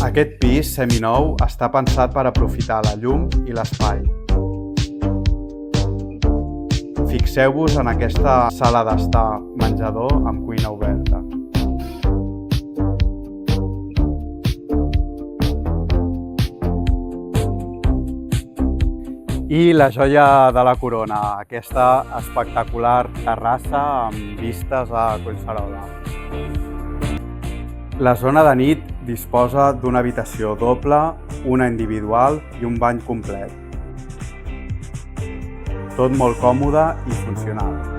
Aquest pis seminou està pensat per aprofitar la llum i l'espai. Fixeu-vos en aquesta sala d'estar menjador amb cuina oberta. I la joia de la corona, aquesta espectacular terrassa amb vistes a Collserola. La zona de nit disposa d'una habitació doble, una individual i un bany complet. Tot molt còmode i funcional.